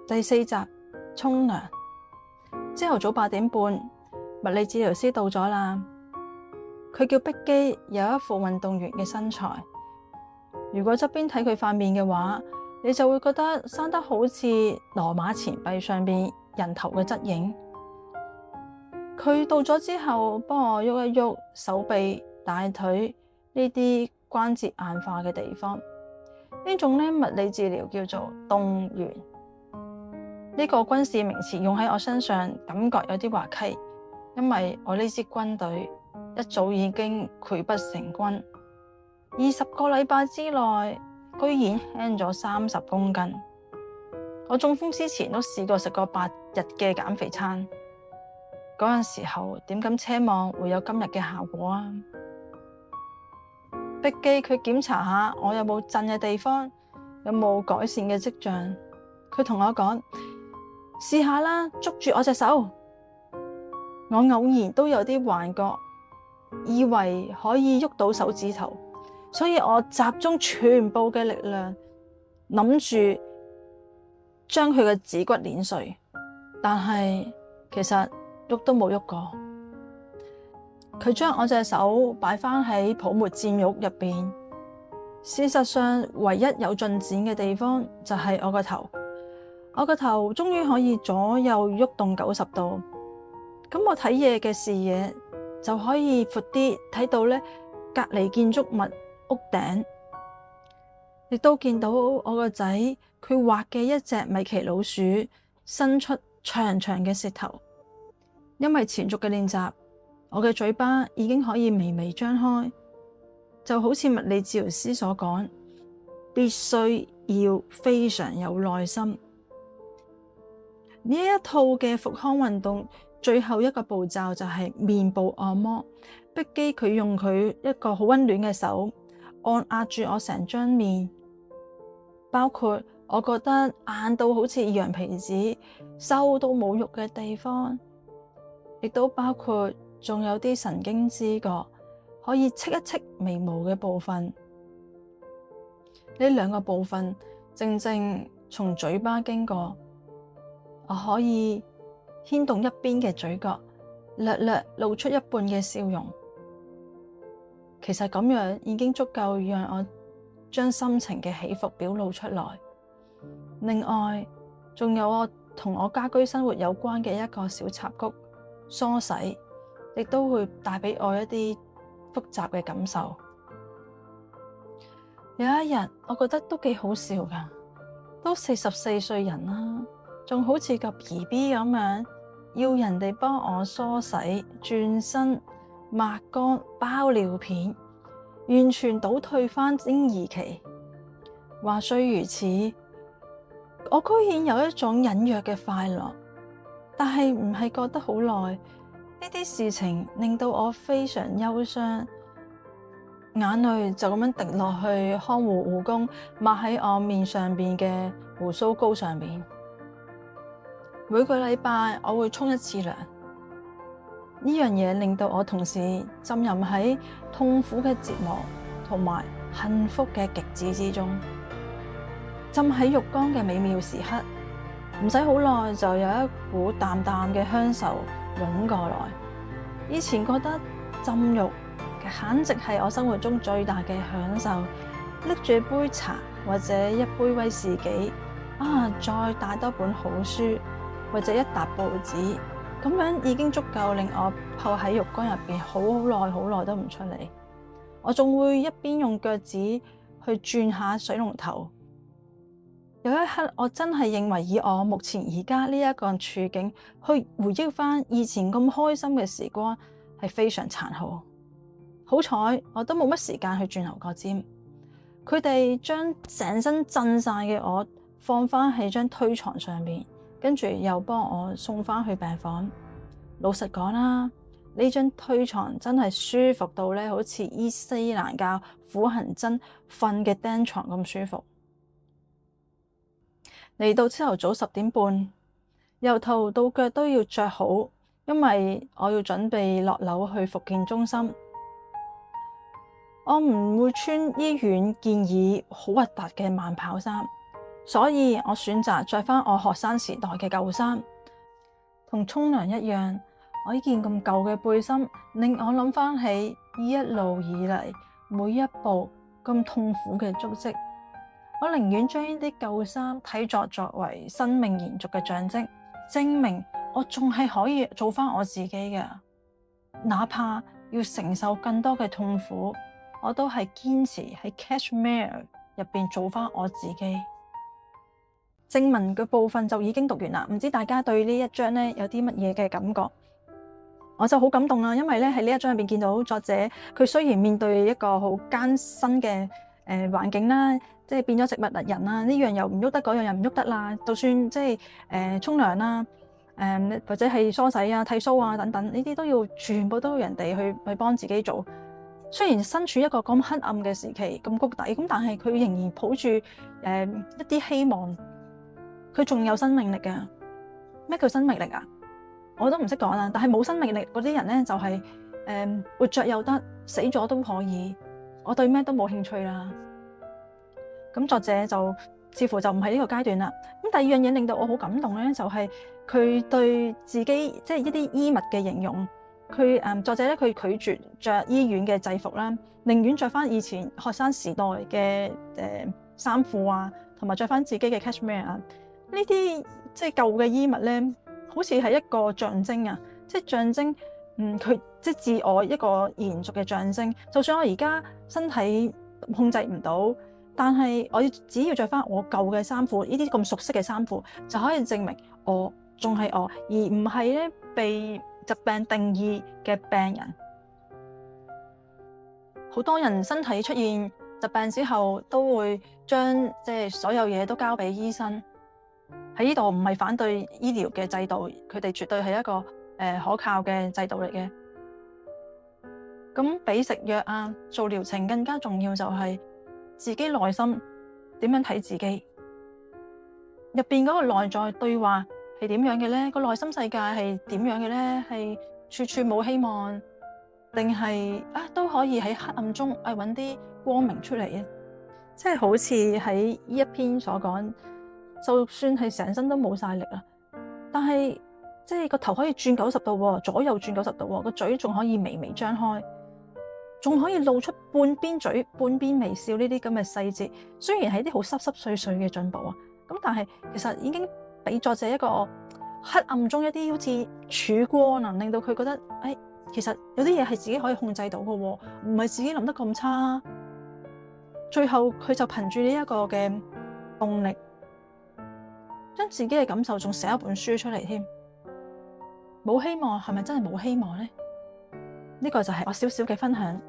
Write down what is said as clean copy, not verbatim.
第4集沖涼。朝頭早8點半，物理治療師到咗啦。佢叫碧基，有一副運動員嘅身材。如果側邊睇佢塊面嘅話，你就會覺得生得好似羅馬錢幣上面人頭嘅側影。佢到咗之後，幫我喐一喐手臂、大腿呢啲關節硬化嘅地方。呢種物理治療叫做凍源。呢個軍事名詞用喺我身上，感覺有啲滑稽，因為我呢支軍隊一早已經潰不成軍，20個禮拜之內居然輕咗30公斤。我中風之前都試過食過8日嘅減肥餐，嗰陣時候點敢奢望會有今日嘅效果啊？碧基佢檢查下我有冇震嘅地方，有冇改善嘅跡象。佢同我講，試下啦，捉住我隻手。我偶然都有啲幻覺，以為可以喐到手指頭，所以我集中全部嘅力量，諗住將佢嘅指骨碾碎。但係其實喐都冇喐過。佢將我隻手擺返喺泡沫墊褥入邊。事實上，唯一有進展嘅地方就係我個頭。我個頭終於可以左右喐動90度。咁我睇嘢嘅視野就可以闊啲，睇到隔離建築物屋頂，亦都見到我個仔佢畫嘅一隻米奇老鼠伸出長長嘅舌頭。因為持續嘅練習，我嘅嘴巴已經可以微微張開，就好似物理治療師所講，必須要非常有耐心。呢一套嘅復康運動最後一個步驟就係面部按摩。碧基佢用佢一個好溫暖嘅手按壓住我成張面，包括我覺得硬到好似羊皮紙、收到冇肉嘅地方，亦都包括仲有啲神經知覺可以戚一戚眉毛嘅部分。呢2個部分正正從嘴巴經過，我可以牽動一邊嘅嘴角，略略露出一半嘅笑容。其實咁樣已經足夠讓我將心情嘅起伏表露出來。另外，仲有我同我家居生活有關嘅一個小插曲，梳洗，亦都會帶俾我一啲複雜嘅感受。有一日，我覺得都幾好笑㗎，都44歲人啦，仲好似個 BB 咁樣，要人哋幫我梳洗、轉身、抹乾、包尿片，完全倒退返嬰兒期。話雖如此，我居然有一種隱約嘅快樂，但係唔係覺得好耐。呢啲事情令到我非常憂傷，眼淚就咁樣滴落去看護護工抹喺我面上邊嘅鬍鬚膏上邊。每個禮拜我會沖1次涼，呢樣嘢令到我同時浸淫喺痛苦嘅折磨同埋幸福嘅極致之中。浸喺浴缸嘅美妙時刻，唔使好耐就有一股淡淡嘅鄉愁湧過來。以前覺得浸浴簡直係我生活中最大嘅享受，拎住杯茶或者一杯威士忌，再帶多本好書或者一沓報紙，咁樣已經足夠令我泡喺浴缸入邊好耐都唔出嚟。我仲會一邊用腳趾去轉下水龍頭。有一刻我真係認為以我目前而家呢一個處境去回憶翻以前咁開心嘅時光係非常殘酷。好彩我都冇乜時間去轉牛角尖。佢哋將成身震晒嘅我放翻喺張推床上面，跟住又幫我送翻去病房。老實講啦，呢張推床真係舒服到好似伊斯蘭教苦行僧瞓嘅釘床咁舒服。嚟到朝頭早10點半，由頭到腳都要着好，因為我要準備落樓去復健中心。我唔會穿醫院建議好核突嘅慢跑衫，所以我選擇着返我學生時代嘅舊衫，同沖涼一樣。我呢件咁舊嘅背心令我諗返起一路以嚟每一步咁痛苦嘅足跡。我寧願將呢啲舊衫睇作為生命延續嘅象徵，證明我仲係可以做返我自己嘅。哪怕要承受更多嘅痛苦，我都係堅持喺 Cashmere 入邊做返我自己。正文嘅部分就已經讀完啦，唔知大家對呢一章咧有啲乜嘢嘅感覺？我就好感動啦，因為咧喺呢一章入邊見到作者佢雖然面對一個好艱辛嘅環境啦，即係變咗植物人啦，呢樣又唔喐得，嗰樣又唔喐得啦。就算即係沖涼啦，或者係梳洗啊、剃鬚啊等等，呢啲都要全部都要人哋去幫自己做。雖然身處一個咁黑暗嘅時期、咁谷底，咁但係佢仍然抱住一啲希望，佢仲有生命力㗎。咩叫生命力啊？我都唔識講啦，但係冇生命力嗰啲人咧就係活着又得，死咗都可以。我對咩都冇興趣啦。咁作者就似乎就唔係呢個階段啦。咁第二樣嘢令到我好感動咧，就係佢對自己即係一啲衣物嘅形容。佢作者咧佢拒絕着醫院嘅制服啦，寧願着翻以前學生時代嘅衫褲啊，同埋着翻自己嘅 Cashmere 啊。呢啲即係舊嘅衣物咧，好似係一個象徵啊，即係象徵佢即係自我一個延續嘅象徵。就算我而家身體控制唔到，但係我只要着翻我舊嘅衫褲，呢啲咁熟悉嘅衫褲，就可以證明我仲係我，而唔係咧被疾病定義嘅病人。好多人身體出現疾病之後，都會將即係所有嘢都交俾醫生。喺呢度唔係反對醫療嘅制度，佢哋絕對係一個可靠嘅制度嚟嘅。咁比食藥啊、做療程更加重要，就係自己內心點樣睇自己，入邊嗰個內在對話係點樣嘅咧？個內心世界係點樣嘅咧？係處處冇希望，定係都可以喺黑暗中揾啲光明出嚟嘅？即係好似喺呢一篇所講。就算係成身都冇晒力啦，但係即係個頭可以轉90度，左右轉90度，個嘴仲可以微微張開，仲可以露出半邊嘴、半邊微笑呢啲咁嘅細節。雖然係啲好濕濕碎碎嘅進步啊，咁但係其實已經俾作者一個黑暗中一啲好似曙光啊，令到佢覺得其實有啲嘢係自己可以控制到嘅，唔係自己諗得咁差。最後佢就憑住呢一個嘅動力。將自己嘅感受仲寫一本書出嚟添。冇希望係咪真係冇希望呢？呢個就係我少少嘅分享。